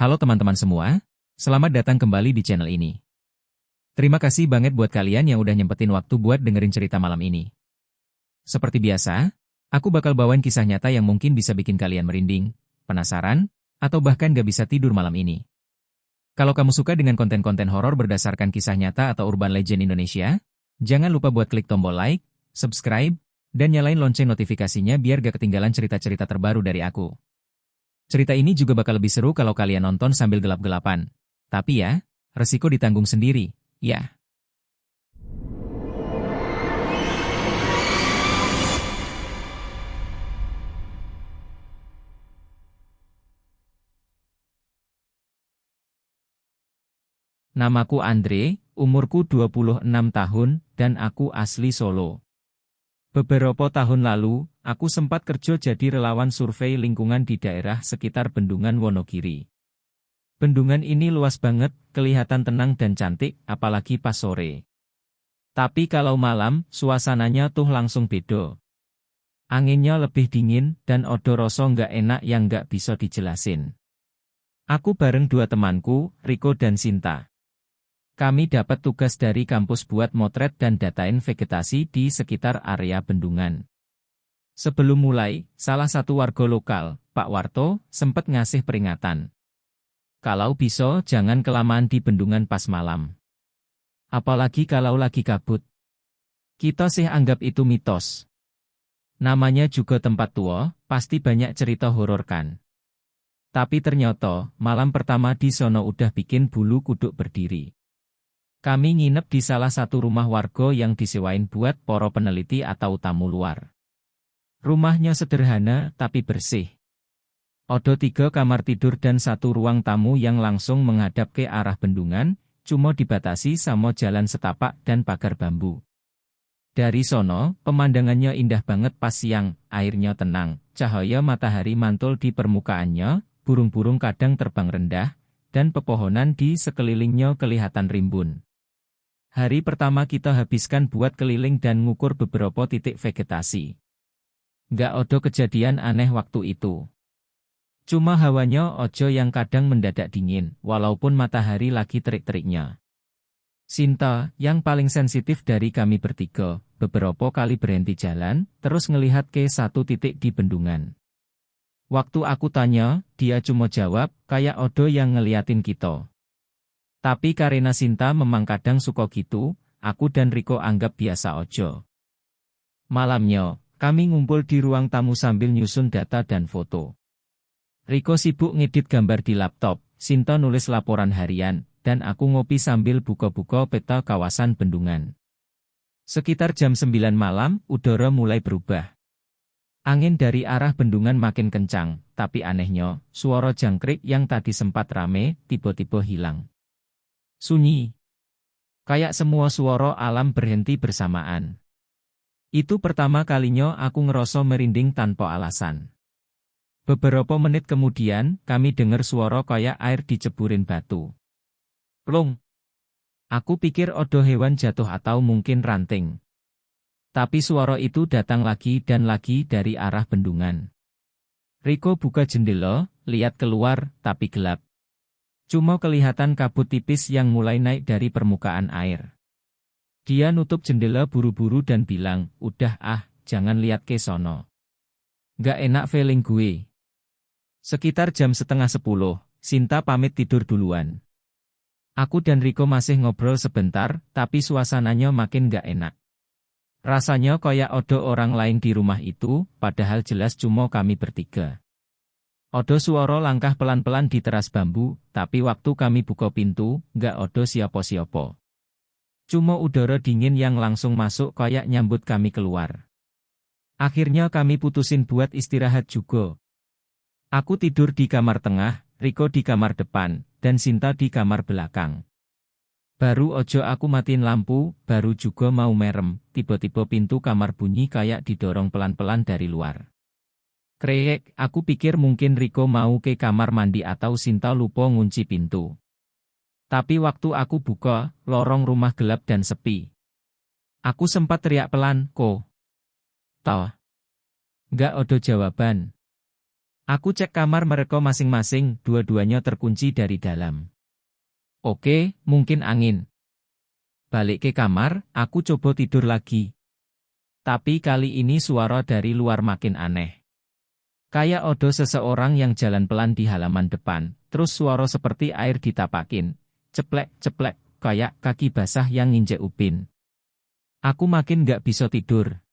Halo teman-teman semua, selamat datang kembali di channel ini. Terima kasih banget buat kalian yang udah nyempetin waktu buat dengerin cerita malam ini. Seperti biasa, aku bakal bawain kisah nyata yang mungkin bisa bikin kalian merinding, penasaran, atau bahkan gak bisa tidur malam ini. Kalau kamu suka dengan konten-konten horor berdasarkan kisah nyata atau urban legend Indonesia, jangan lupa buat klik tombol like, subscribe, dan nyalain lonceng notifikasinya biar gak ketinggalan cerita-cerita terbaru dari aku. Cerita ini juga bakal lebih seru kalau kalian nonton sambil gelap-gelapan. Tapi ya, resiko ditanggung sendiri, ya. Namaku Andre, umurku 26 tahun, dan aku asli Solo. Beberapa tahun lalu, aku sempat kerja jadi relawan survei lingkungan di daerah sekitar Bendungan Wonogiri. Bendungan ini luas banget, kelihatan tenang dan cantik, apalagi pas sore. Tapi kalau malam, suasananya tuh langsung beda. Anginnya lebih dingin, dan odor rasa nggak enak yang nggak bisa dijelasin. Aku bareng dua temanku, Riko dan Sinta. Kami dapat tugas dari kampus buat motret dan datain vegetasi di sekitar area bendungan. Sebelum mulai, salah satu warga lokal, Pak Warto, sempat ngasih peringatan. Kalau bisa, jangan kelamaan di bendungan pas malam. Apalagi kalau lagi kabut. Kita sih anggap itu mitos. Namanya juga tempat tua, pasti banyak cerita horor kan. Tapi ternyata, malam pertama di sono udah bikin bulu kuduk berdiri. Kami nginep di salah satu rumah warga yang disewain buat para peneliti atau tamu luar. Rumahnya sederhana tapi bersih. Ada 3 kamar tidur dan 1 ruang tamu yang langsung menghadap ke arah bendungan, cuma dibatasi sama jalan setapak dan pagar bambu. Dari sono, pemandangannya indah banget pas siang, airnya tenang, cahaya matahari mantul di permukaannya, burung-burung kadang terbang rendah, dan pepohonan di sekelilingnya kelihatan rimbun. Hari pertama kita habiskan buat keliling dan ngukur beberapa titik vegetasi. Nggak ada kejadian aneh waktu itu. Cuma hawanya ojo yang kadang mendadak dingin, walaupun matahari lagi terik-teriknya. Sinta, yang paling sensitif dari kami bertiga, beberapa kali berhenti jalan, terus ngelihat ke satu titik di bendungan. Waktu aku tanya, dia cuma jawab, kayak odo yang ngeliatin kita. Tapi karena Sinta memang kadang suka gitu, aku dan Riko anggap biasa ojo. Malamnya, kami ngumpul di ruang tamu sambil nyusun data dan foto. Riko sibuk ngedit gambar di laptop, Sinta nulis laporan harian, dan aku ngopi sambil buka-buka peta kawasan bendungan. Sekitar jam 9 malam, udara mulai berubah. Angin dari arah bendungan makin kencang, tapi anehnya, suara jangkrik yang tadi sempat rame, tiba-tiba hilang. Sunyi. Kayak semua suara alam berhenti bersamaan. Itu pertama kalinya aku ngerasa merinding tanpa alasan. Beberapa menit kemudian, kami dengar suara kayak air diceburin batu. Plung. Aku pikir odo hewan jatuh atau mungkin ranting. Tapi suara itu datang lagi dan lagi dari arah bendungan. Riko buka jendela, lihat keluar, tapi gelap. Cuma kelihatan kabut tipis yang mulai naik dari permukaan air. Dia nutup jendela buru-buru dan bilang, udah jangan lihat ke sono. Gak enak feeling gue. Sekitar jam 9:30, Sinta pamit tidur duluan. Aku dan Riko masih ngobrol sebentar, tapi suasananya makin gak enak. Rasanya kayak ada orang lain di rumah itu, padahal jelas cuma kami bertiga. Ada suara langkah pelan-pelan di teras bambu, tapi waktu kami buka pintu, nggak ada siapa-siapa. Cuma udara dingin yang langsung masuk kayak nyambut kami keluar. Akhirnya kami putusin buat istirahat juga. Aku tidur di kamar tengah, Riko di kamar depan, dan Sinta di kamar belakang. Baru ojo aku matiin lampu, baru juga mau merem, tiba-tiba pintu kamar bunyi kayak didorong pelan-pelan dari luar. Krek, aku pikir mungkin Riko mau ke kamar mandi atau Sinta lupa ngunci pintu. Tapi waktu aku buka, lorong rumah gelap dan sepi. Aku sempat teriak pelan, "Ko?" Tah. Nggak ada jawaban. Aku cek kamar mereka masing-masing, dua-duanya terkunci dari dalam. Oke, mungkin angin. Balik ke kamar, aku coba tidur lagi. Tapi kali ini suara dari luar makin aneh. Kayak ada seseorang yang jalan pelan di halaman depan, terus suara seperti air ditapakin. Ceplek-ceplek, kayak kaki basah yang nginjek upin. Aku makin gak bisa tidur.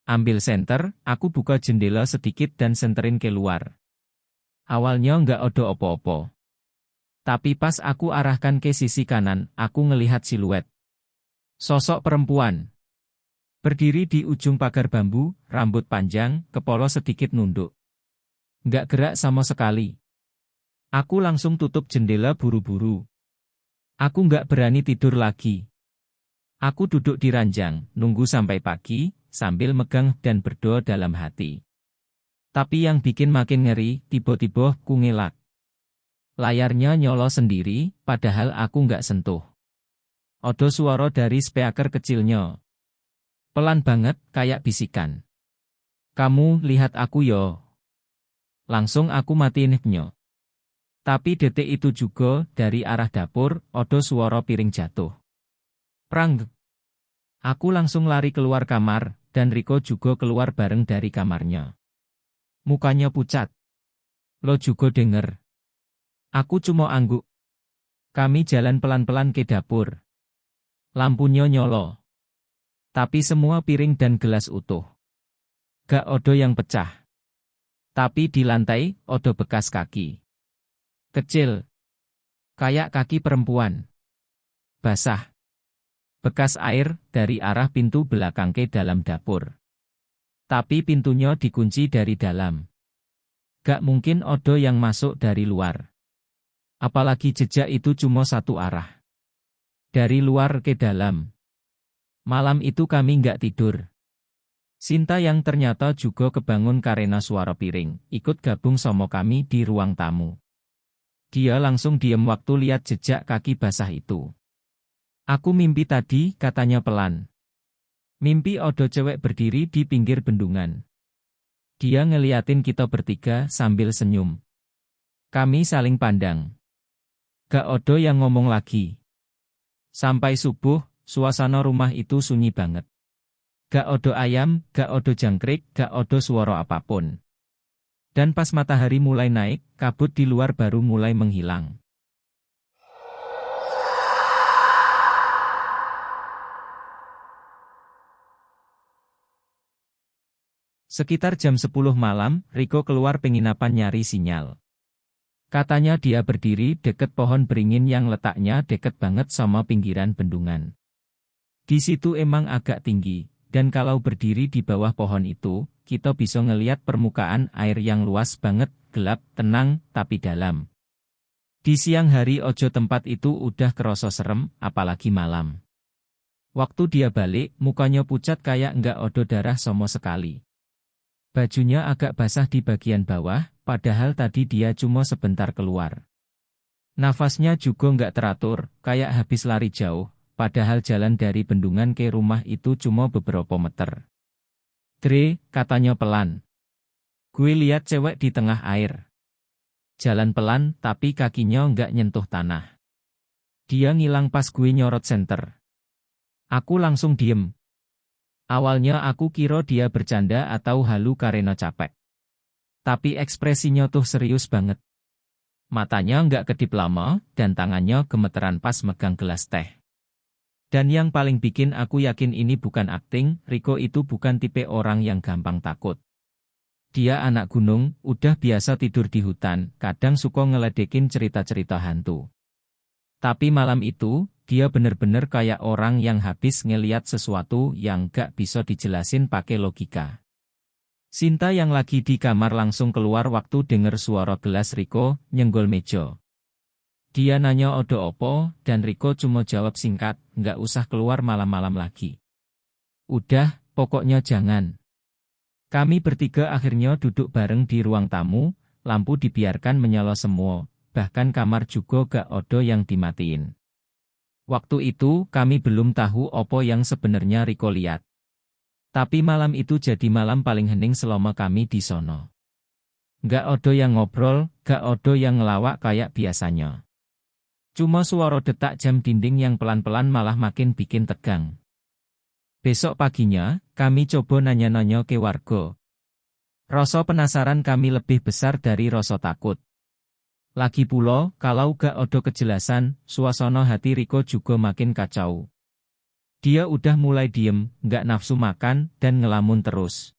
Ambil senter, aku buka jendela sedikit dan senterin keluar. Awalnya nggak ada opo-opo. Tapi pas aku arahkan ke sisi kanan, aku ngelihat siluet. Sosok perempuan. Berdiri di ujung pagar bambu, rambut panjang, kepala sedikit nunduk. Nggak gerak sama sekali. Aku langsung tutup jendela buru-buru. Aku nggak berani tidur lagi. Aku duduk di ranjang, nunggu sampai pagi, sambil megang dan berdoa dalam hati. Tapi yang bikin makin ngeri, tiba-tiba ku ngelak. Layarnya nyolo sendiri, padahal aku nggak sentuh. Ada suara dari speaker kecilnya. Pelan banget, kayak bisikan. Kamu lihat aku yo. Langsung aku matiin mic-nya. Tapi detik itu juga, dari arah dapur, ada suara piring jatuh. Prang! Aku langsung lari keluar kamar, dan Riko juga keluar bareng dari kamarnya. Mukanya pucat. Lo juga denger. Aku cuma angguk. Kami jalan pelan-pelan ke dapur. Lampunya nyolo. Tapi semua piring dan gelas utuh. Gak ada yang pecah. Tapi di lantai, ada bekas kaki. Kecil. Kayak kaki perempuan. Basah. Bekas air dari arah pintu belakang ke dalam dapur. Tapi pintunya dikunci dari dalam. Gak mungkin ada yang masuk dari luar. Apalagi jejak itu cuma satu arah. Dari luar ke dalam. Malam itu kami nggak tidur. Sinta yang ternyata juga kebangun karena suara piring, ikut gabung sama kami di ruang tamu. Dia langsung diem waktu lihat jejak kaki basah itu. Aku mimpi tadi, katanya pelan. Mimpi ada cewek berdiri di pinggir bendungan. Dia ngeliatin kita bertiga sambil senyum. Kami saling pandang. Gak ada yang ngomong lagi. Sampai subuh, suasana rumah itu sunyi banget. Gak ada ayam, gak ada jangkrik, gak ada suara apapun. Dan pas matahari mulai naik, kabut di luar baru mulai menghilang. Sekitar jam 10 malam, Riko keluar penginapan nyari sinyal. Katanya dia berdiri deket pohon beringin yang letaknya deket banget sama pinggiran bendungan. Di situ emang agak tinggi, dan kalau berdiri di bawah pohon itu, kita bisa ngeliat permukaan air yang luas banget, gelap, tenang, tapi dalam. Di siang hari ojo tempat itu udah kerasa serem, apalagi malam. Waktu dia balik, mukanya pucat kayak nggak ada darah sama sekali. Bajunya agak basah di bagian bawah, padahal tadi dia cuma sebentar keluar. Nafasnya juga nggak teratur, kayak habis lari jauh, padahal jalan dari bendungan ke rumah itu cuma beberapa meter. Dre, katanya pelan. Gue lihat cewek di tengah air. Jalan pelan, tapi kakinya nggak nyentuh tanah. Dia ngilang pas gue nyorot senter. Aku langsung diem. Awalnya aku kira dia bercanda atau halu karena capek. Tapi ekspresinya tuh serius banget. Matanya nggak kedip lama, dan tangannya gemeteran pas megang gelas teh. Dan yang paling bikin aku yakin ini bukan akting, Riko itu bukan tipe orang yang gampang takut. Dia anak gunung, udah biasa tidur di hutan, kadang suka ngeledekin cerita-cerita hantu. Tapi malam itu, dia bener-bener kayak orang yang habis ngeliat sesuatu yang gak bisa dijelasin pakai logika. Sinta yang lagi di kamar langsung keluar waktu denger suara gelas Riko nyenggol meja. Dia nanya ada opo, dan Riko cuma jawab singkat, nggak usah keluar malam-malam lagi. Udah, pokoknya jangan. Kami bertiga akhirnya duduk bareng di ruang tamu, lampu dibiarkan menyala semua, bahkan kamar juga gak ada yang dimatiin. Waktu itu kami belum tahu opo yang sebenarnya Riko lihat. Tapi malam itu jadi malam paling hening selama kami di sono. Nggak ada yang ngobrol, nggak ada yang ngelawak kayak biasanya. Cuma suara detak jam dinding yang pelan-pelan malah makin bikin tegang. Besok paginya, kami coba nanya-nanya ke warga. Rasa penasaran kami lebih besar dari rasa takut. Lagi pula, kalau gak ada kejelasan, suasana hati Riko juga makin kacau. Dia udah mulai diem, gak nafsu makan, dan ngelamun terus.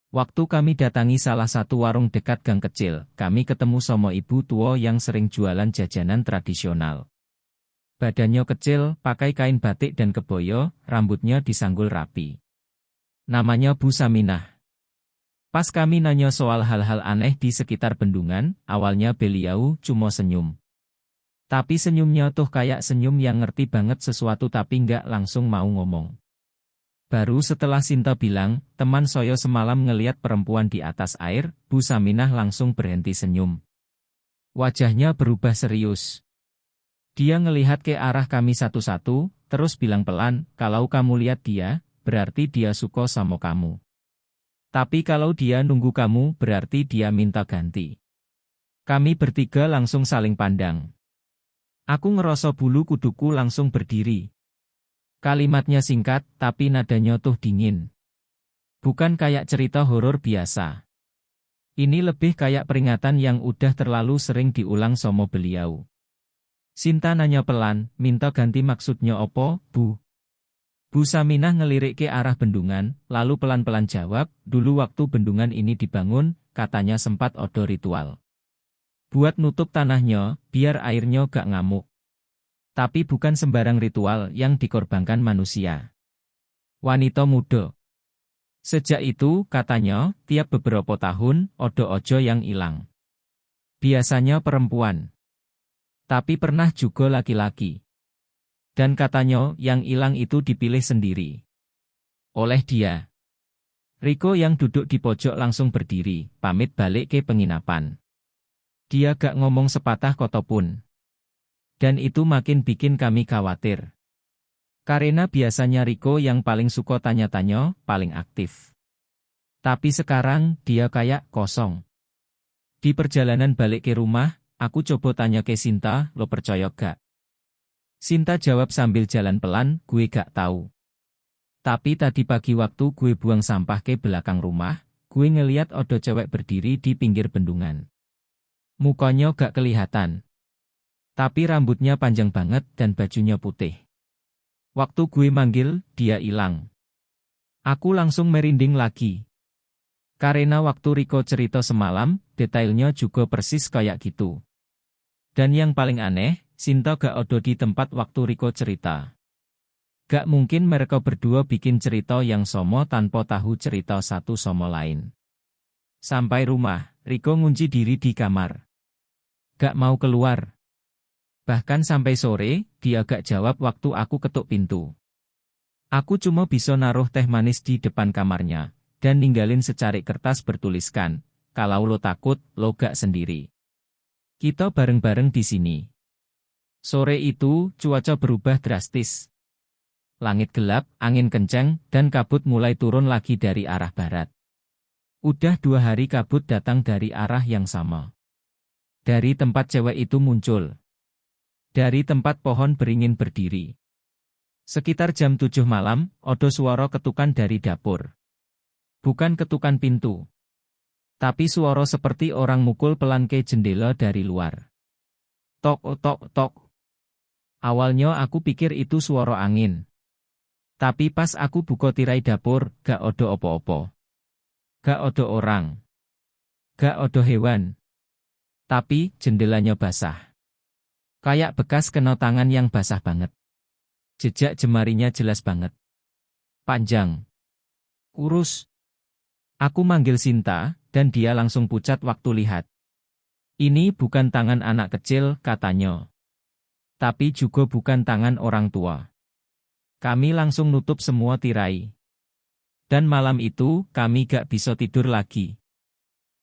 Waktu kami datangi salah satu warung dekat gang kecil, kami ketemu sama ibu tua yang sering jualan jajanan tradisional. Badannya kecil, pakai kain batik dan keboyo, rambutnya disanggul rapi. Namanya Bu Saminah. Pas kami nanya soal hal-hal aneh di sekitar bendungan, awalnya beliau cuma senyum. Tapi senyumnya tuh kayak senyum yang ngerti banget sesuatu tapi nggak langsung mau ngomong. Baru setelah Sinta bilang, teman Soyo semalam ngeliat perempuan di atas air, Bu Saminah langsung berhenti senyum. Wajahnya berubah serius. Dia ngelihat ke arah kami satu-satu, terus bilang pelan, kalau kamu lihat dia, berarti dia suka sama kamu. Tapi kalau dia nunggu kamu, berarti dia minta ganti. Kami bertiga langsung saling pandang. Aku ngerasa bulu kuduku langsung berdiri. Kalimatnya singkat, tapi nadanya tuh dingin. Bukan kayak cerita horor biasa. Ini lebih kayak peringatan yang udah terlalu sering diulang sama beliau. Sinta nanya pelan, minta ganti maksudnya opo, Bu? Bu Saminah ngelirik ke arah bendungan, lalu pelan-pelan jawab, dulu waktu bendungan ini dibangun, katanya sempat ada ritual. Buat nutup tanahnya, biar airnya gak ngamuk. Tapi bukan sembarang ritual yang dikorbankan manusia. Wanita muda. Sejak itu, katanya, tiap beberapa tahun, ada ojo yang hilang. Biasanya perempuan. Tapi pernah juga laki-laki. Dan katanya, yang hilang itu dipilih sendiri. Oleh dia. Riko yang duduk di pojok langsung berdiri, pamit balik ke penginapan. Dia gak ngomong sepatah kata pun. Dan itu makin bikin kami khawatir. Karena biasanya Riko yang paling suka tanya-tanya, paling aktif. Tapi sekarang, dia kayak kosong. Di perjalanan balik ke rumah, aku coba tanya ke Sinta, lo percaya gak? Sinta jawab sambil jalan pelan, gue gak tahu. Tapi tadi pagi waktu gue buang sampah ke belakang rumah, gue ngeliat ada cewek berdiri di pinggir bendungan. Mukanya gak kelihatan. Tapi rambutnya panjang banget dan bajunya putih. Waktu gue manggil, dia hilang. Aku langsung merinding lagi. Karena waktu Riko cerita semalam, detailnya juga persis kayak gitu. Dan yang paling aneh, Sinta gak ada di tempat waktu Riko cerita. Gak mungkin mereka berdua bikin cerita yang sama tanpa tahu cerita satu sama lain. Sampai rumah, Riko ngunci diri di kamar. Gak mau keluar. Bahkan sampai sore, dia gak jawab waktu aku ketuk pintu. Aku cuma bisa naruh teh manis di depan kamarnya, dan ninggalin secarik kertas bertuliskan, kalau lo takut, lo gak sendiri. Kita bareng-bareng di sini. Sore itu, cuaca berubah drastis. Langit gelap, angin kencang, dan kabut mulai turun lagi dari arah barat. Udah 2 hari kabut datang dari arah yang sama. Dari tempat cewek itu muncul. Dari tempat pohon beringin berdiri. Sekitar jam 7 malam, ada suara ketukan dari dapur. Bukan ketukan pintu. Tapi suara seperti orang mukul pelan ke jendela dari luar. Tok, tok, tok. Awalnya aku pikir itu suara angin. Tapi pas aku buka tirai dapur, gak ada opo-opo. Gak ada orang. Gak ada hewan. Tapi jendelanya basah. Kayak bekas kena tangan yang basah banget. Jejak jemarinya jelas banget. Panjang. Kurus. Aku manggil Sinta, dan dia langsung pucat waktu lihat. Ini bukan tangan anak kecil, katanya. Tapi juga bukan tangan orang tua. Kami langsung nutup semua tirai. Dan malam itu, kami gak bisa tidur lagi.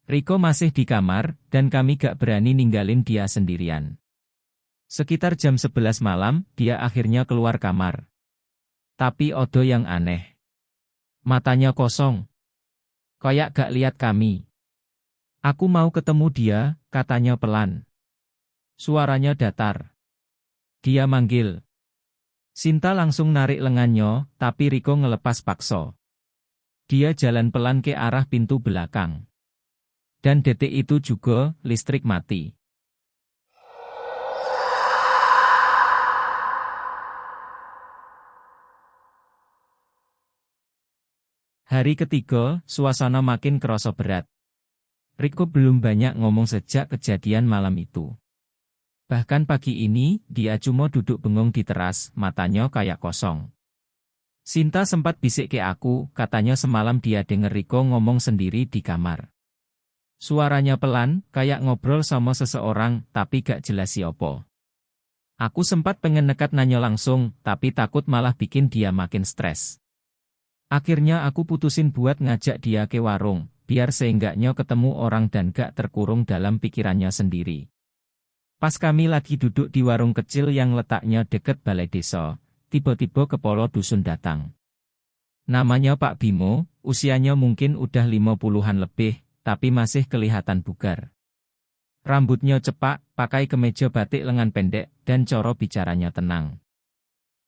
Riko masih di kamar, dan kami gak berani ninggalin dia sendirian. Sekitar jam 11 malam, dia akhirnya keluar kamar. Tapi ada yang aneh. Matanya kosong. Kayak gak lihat kami. Aku mau ketemu dia, katanya pelan. Suaranya datar. Dia manggil. Sinta langsung narik lengannya, tapi Riko ngelepas paksa. Dia jalan pelan ke arah pintu belakang. Dan detik itu juga, listrik mati. Hari ketiga, suasana makin kerasa berat. Riko belum banyak ngomong sejak kejadian malam itu. Bahkan pagi ini, dia cuma duduk bengong di teras, matanya kayak kosong. Sinta sempat bisik ke aku, katanya semalam dia denger Riko ngomong sendiri di kamar. Suaranya pelan, kayak ngobrol sama seseorang, tapi gak jelas siapa. Aku sempat pengen nekat nanya langsung, tapi takut malah bikin dia makin stres. Akhirnya aku putusin buat ngajak dia ke warung, biar seenggaknya ketemu orang dan gak terkurung dalam pikirannya sendiri. Pas kami lagi duduk di warung kecil yang letaknya deket balai desa, tiba-tiba kepala dusun datang. Namanya Pak Bimo, usianya mungkin udah 50-an lebih, tapi masih kelihatan bugar. Rambutnya cepak, pakai kemeja batik lengan pendek, dan coro bicaranya tenang.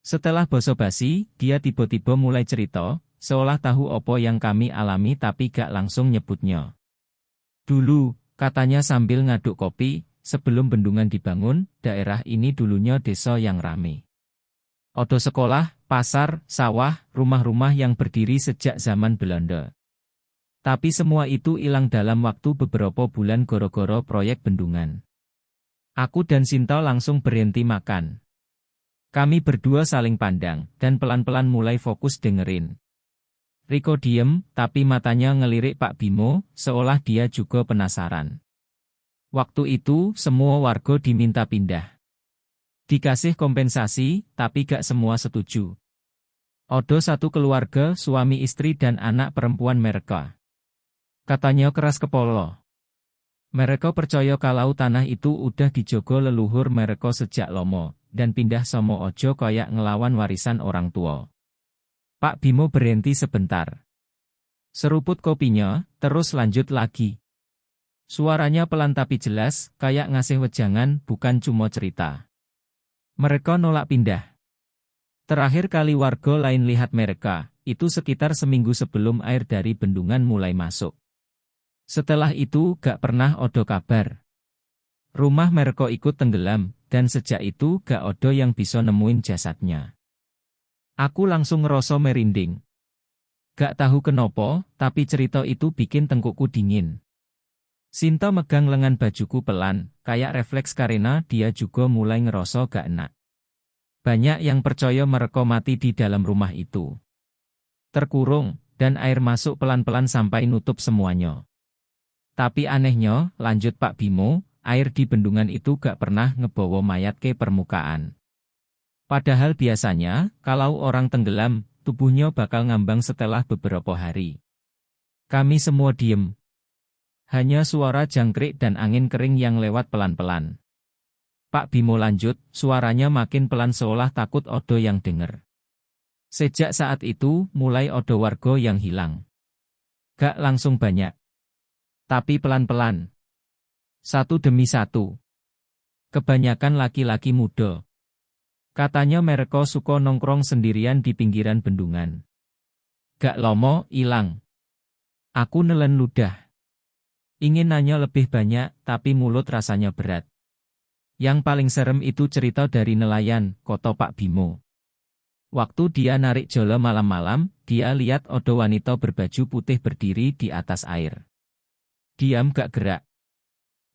Setelah basa-basi, dia tiba-tiba mulai cerita, seolah tahu apa yang kami alami tapi gak langsung nyebutnya. Dulu, katanya sambil ngaduk kopi, sebelum bendungan dibangun, daerah ini dulunya desa yang rame. Ada sekolah, pasar, sawah, rumah-rumah yang berdiri sejak zaman Belanda. Tapi semua itu hilang dalam waktu beberapa bulan gara-gara proyek bendungan. Aku dan Sinta langsung berhenti makan. Kami berdua saling pandang, dan pelan-pelan mulai fokus dengerin. Riko diem, tapi matanya ngelirik Pak Bimo, seolah dia juga penasaran. Waktu itu, semua warga diminta pindah. Dikasih kompensasi, tapi gak semua setuju. Ada satu keluarga, suami istri dan anak perempuan mereka. Katanya keras kepala. Mereka percaya kalau tanah itu udah dijogo leluhur mereka sejak lama, dan pindah sama ojo kayak ngelawan warisan orang tua. Pak Bimo berhenti sebentar. Seruput kopinya, terus lanjut lagi. Suaranya pelan tapi jelas, kayak ngasih wejangan, bukan cuma cerita. Mereka nolak pindah. Terakhir kali warga lain lihat mereka, itu sekitar seminggu sebelum air dari bendungan mulai masuk. Setelah itu gak pernah ada kabar. Rumah mereka ikut tenggelam, dan sejak itu gak ada yang bisa nemuin jasadnya. Aku langsung ngerasa merinding. Gak tahu kenapa, tapi cerita itu bikin tengkukku dingin. Sinta megang lengan bajuku pelan, kayak refleks karena dia juga mulai ngerasa gak enak. Banyak yang percaya mereka mati di dalam rumah itu. Terkurung, dan air masuk pelan-pelan sampai nutup semuanya. Tapi anehnya, lanjut Pak Bimo, air di bendungan itu gak pernah ngebawa mayat ke permukaan. Padahal biasanya, kalau orang tenggelam, tubuhnya bakal ngambang setelah beberapa hari. Kami semua diem. Hanya suara jangkrik dan angin kering yang lewat pelan-pelan. Pak Bimo lanjut, suaranya makin pelan seolah takut ada yang denger. Sejak saat itu, mulai ada warga yang hilang. Gak langsung banyak. Tapi pelan-pelan. Satu demi satu. Kebanyakan laki-laki muda. Katanya mereka suka nongkrong sendirian di pinggiran bendungan. Gak lama, ilang. Aku nelen ludah. Ingin nanya lebih banyak, tapi mulut rasanya berat. Yang paling serem itu cerita dari nelayan, kota Pak Bimo. Waktu dia narik jolo malam-malam, dia lihat ada wanita berbaju putih berdiri di atas air. Diam gak gerak.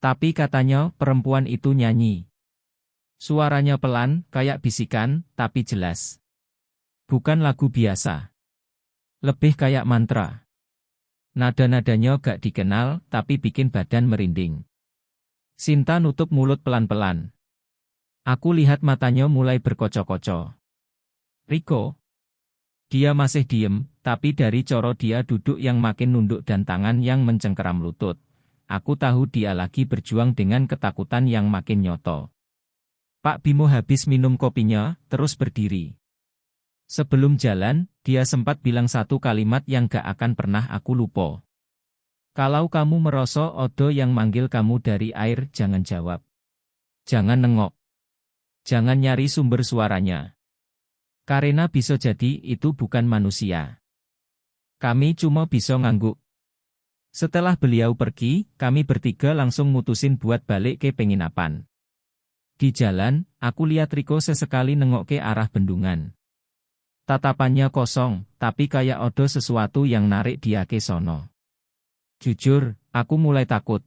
Tapi katanya perempuan itu nyanyi. Suaranya pelan, kayak bisikan, tapi jelas. Bukan lagu biasa. Lebih kayak mantra. Nada-nadanya gak dikenal, tapi bikin badan merinding. Sinta nutup mulut pelan-pelan. Aku lihat matanya mulai berkocok-kocok. Riko. Dia masih diem, tapi dari coro dia duduk yang makin nunduk dan tangan yang mencengkeram lutut. Aku tahu dia lagi berjuang dengan ketakutan yang makin nyoto. Pak Bimo habis minum kopinya, terus berdiri. Sebelum jalan, dia sempat bilang satu kalimat yang gak akan pernah aku lupa. Kalau kamu merosot odo yang manggil kamu dari air, jangan jawab. Jangan nengok. Jangan nyari sumber suaranya. Karena bisa jadi itu bukan manusia. Kami cuma bisa ngangguk. Setelah beliau pergi, kami bertiga langsung mutusin buat balik ke penginapan. Di jalan, aku lihat Riko sesekali nengok ke arah bendungan. Tatapannya kosong, tapi kayak ada sesuatu yang narik dia ke sono. Jujur, aku mulai takut.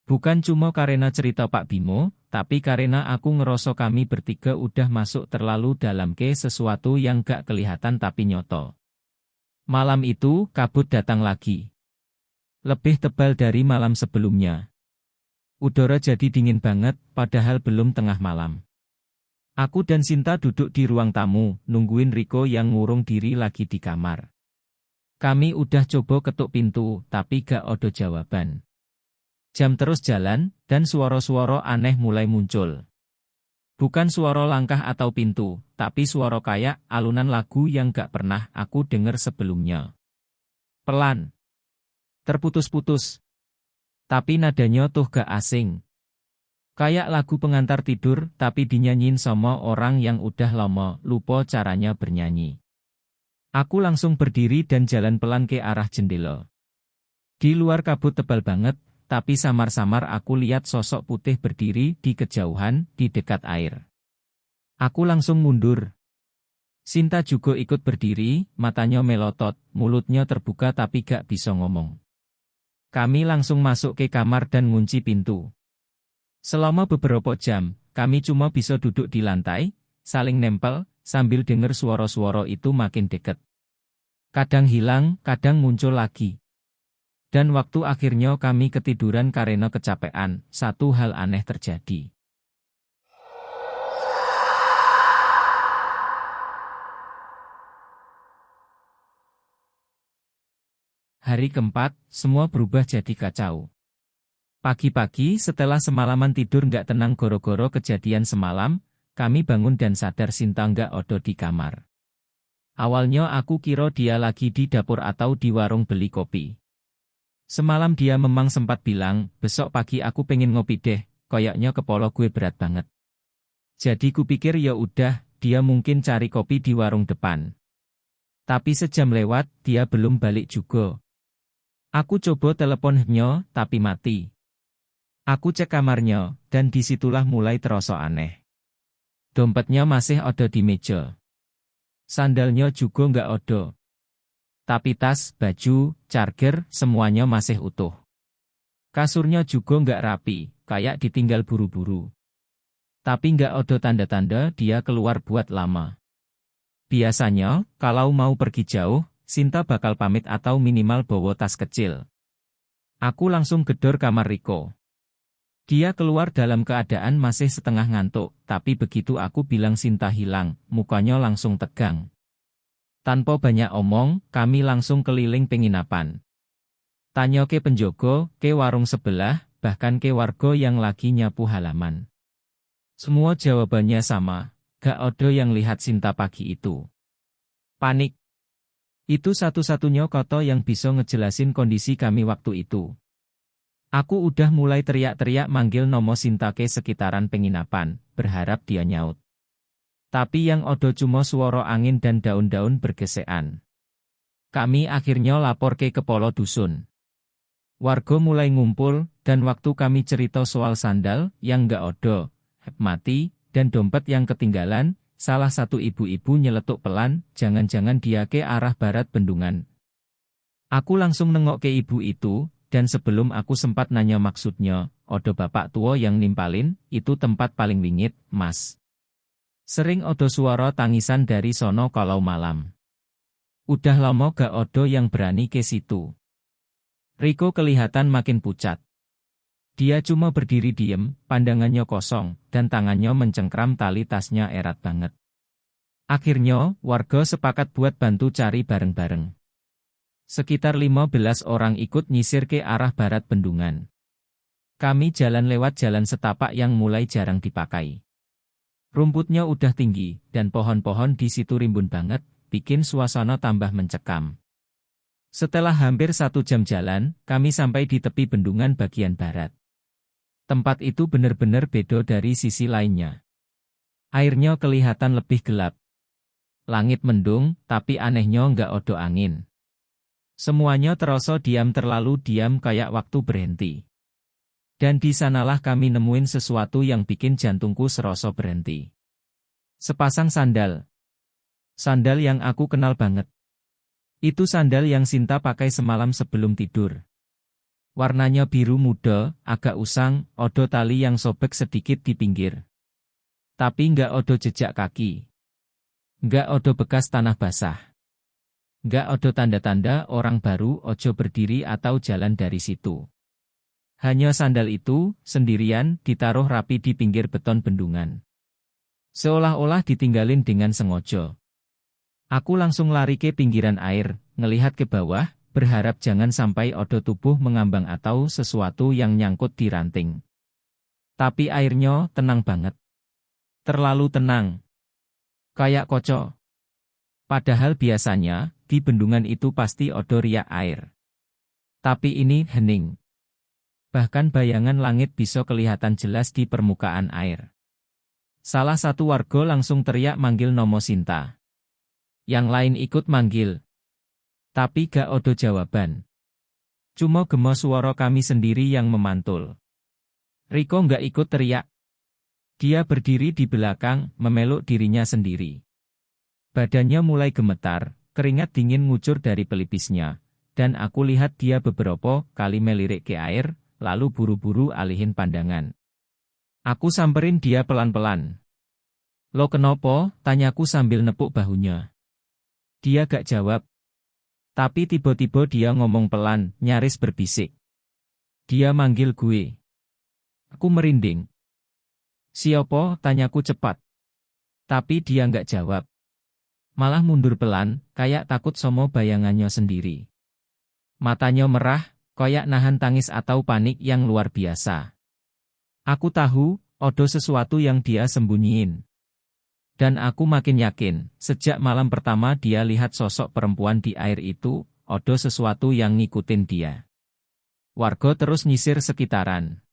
Bukan cuma karena cerita Pak Bimo, tapi karena aku ngerasa kami bertiga udah masuk terlalu dalam ke sesuatu yang gak kelihatan tapi nyoto. Malam itu, kabut datang lagi. Lebih tebal dari malam sebelumnya. Udara jadi dingin banget, padahal belum tengah malam. Aku dan Sinta duduk di ruang tamu, nungguin Riko yang ngurung diri lagi di kamar. Kami udah coba ketuk pintu, tapi gak ada jawaban. Jam terus jalan, dan suara-suara aneh mulai muncul. Bukan suara langkah atau pintu, tapi suara kayak alunan lagu yang gak pernah aku dengar sebelumnya. Pelan. Terputus-putus. Tapi nadanya tuh gak asing. Kayak lagu pengantar tidur, tapi dinyanyiin sama orang yang udah lama lupa caranya bernyanyi. Aku langsung berdiri dan jalan pelan ke arah jendela. Di luar kabut tebal banget, tapi samar-samar aku lihat sosok putih berdiri di kejauhan, di dekat air. Aku langsung mundur. Sinta juga ikut berdiri, matanya melotot, mulutnya terbuka tapi gak bisa ngomong. Kami langsung masuk ke kamar dan ngunci pintu. Selama beberapa jam, kami cuma bisa duduk di lantai, saling nempel, sambil dengar suara-suara itu makin dekat. Kadang hilang, kadang muncul lagi. Dan waktu akhirnya kami ketiduran karena kecapean, satu hal aneh terjadi. Hari keempat, semua berubah jadi kacau. Pagi-pagi setelah semalaman tidur nggak tenang goro-goro kejadian semalam, kami bangun dan sadar Sinta nggak ada di kamar. Awalnya aku kira dia lagi di dapur atau di warung beli kopi. Semalam dia memang sempat bilang, besok pagi aku pengen ngopi deh, koyaknya kepala gue berat banget. Jadi kupikir ya udah, dia mungkin cari kopi di warung depan. Tapi sejam lewat, dia belum balik juga. Aku coba teleponnya, tapi mati. Aku cek kamarnya, dan disitulah mulai terasa aneh. Dompetnya masih ada di meja. Sandalnya juga nggak ada. Tapi tas, baju, charger, semuanya masih utuh. Kasurnya juga nggak rapi, kayak ditinggal buru-buru. Tapi nggak ada tanda-tanda dia keluar buat lama. Biasanya, kalau mau pergi jauh, Sinta bakal pamit atau minimal bawa tas kecil. Aku langsung gedor kamar Riko. Dia keluar dalam keadaan masih setengah ngantuk, tapi begitu aku bilang Sinta hilang, mukanya langsung tegang. Tanpa banyak omong, kami langsung keliling penginapan. Tanya ke penjogo, ke warung sebelah, bahkan ke warga yang lagi nyapu halaman. Semua jawabannya sama, gak ada yang lihat Sinta pagi itu. Panik. Itu satu-satunya kata yang bisa ngejelasin kondisi kami waktu itu. Aku udah mulai teriak-teriak manggil nomo Sinta ke sekitaran penginapan, berharap dia nyaut. Tapi yang ada cuma suara angin dan daun-daun bergesekan. Kami akhirnya lapor ke kepala dusun. Warga mulai ngumpul, dan waktu kami cerita soal sandal yang nggak ada, mati, dan dompet yang ketinggalan, salah satu ibu-ibu nyeletuk pelan, jangan-jangan dia ke arah barat bendungan. Aku langsung nengok ke ibu itu, dan sebelum aku sempat nanya maksudnya, ada bapak tua yang nimpalin, itu tempat paling wingit, Mas. Sering ada suara tangisan dari sono kalau malam. Udah lama gak ada yang berani ke situ. Riko kelihatan makin pucat. Dia cuma berdiri diem, pandangannya kosong, dan tangannya mencengkram tali tasnya erat banget. Akhirnya, warga sepakat buat bantu cari bareng-bareng. Sekitar 15 orang ikut nyisir ke arah barat bendungan. Kami jalan lewat jalan setapak yang mulai jarang dipakai. Rumputnya udah tinggi, dan pohon-pohon di situ rimbun banget, bikin suasana tambah mencekam. Setelah hampir 1 jam jalan, kami sampai di tepi bendungan bagian barat. Tempat itu benar-benar beda dari sisi lainnya. Airnya kelihatan lebih gelap. Langit mendung, tapi anehnya nggak ada angin. Semuanya terasa diam, terlalu diam kayak waktu berhenti. Dan di sanalah kami nemuin sesuatu yang bikin jantungku serasa berhenti. Sepasang sandal. Sandal yang aku kenal banget. Itu sandal yang Sinta pakai semalam sebelum tidur. Warnanya biru muda, agak usang, ada tali yang sobek sedikit di pinggir. Tapi nggak ada jejak kaki. Nggak ada bekas tanah basah. Nggak ada tanda-tanda orang baru ojo berdiri atau jalan dari situ. Hanya sandal itu, sendirian, ditaruh rapi di pinggir beton bendungan. Seolah-olah ditinggalin dengan sengaja. Aku langsung lari ke pinggiran air, ngelihat ke bawah, berharap jangan sampai ada tubuh mengambang atau sesuatu yang nyangkut di ranting. Tapi airnya tenang banget. Terlalu tenang. Kayak kocok. Padahal biasanya, di bendungan itu pasti ada riak air. Tapi ini hening. Bahkan bayangan langit bisa kelihatan jelas di permukaan air. Salah satu warga langsung teriak manggil nomo Sinta. Yang lain ikut manggil. Tapi gak ada jawaban. Cuma gema suara kami sendiri yang memantul. Riko gak ikut teriak. Dia berdiri di belakang, memeluk dirinya sendiri. Badannya mulai gemetar, keringat dingin ngucur dari pelipisnya, dan aku lihat dia beberapa kali melirik ke air, lalu buru-buru alihin pandangan. Aku samperin dia pelan-pelan. Lo kenapa? Tanyaku sambil nepuk bahunya. Dia gak jawab. Tapi tiba-tiba dia ngomong pelan, nyaris berbisik. Dia manggil gue. Aku merinding. Siapa? Tanyaku cepat. Tapi dia gak jawab. Malah mundur pelan, kayak takut sama bayangannya sendiri. Matanya merah, kayak nahan tangis atau panik yang luar biasa. Aku tahu, ada sesuatu yang dia sembunyiin. Dan aku makin yakin, sejak malam pertama dia lihat sosok perempuan di air itu, ada sesuatu yang ngikutin dia. Warga terus nyisir sekitaran.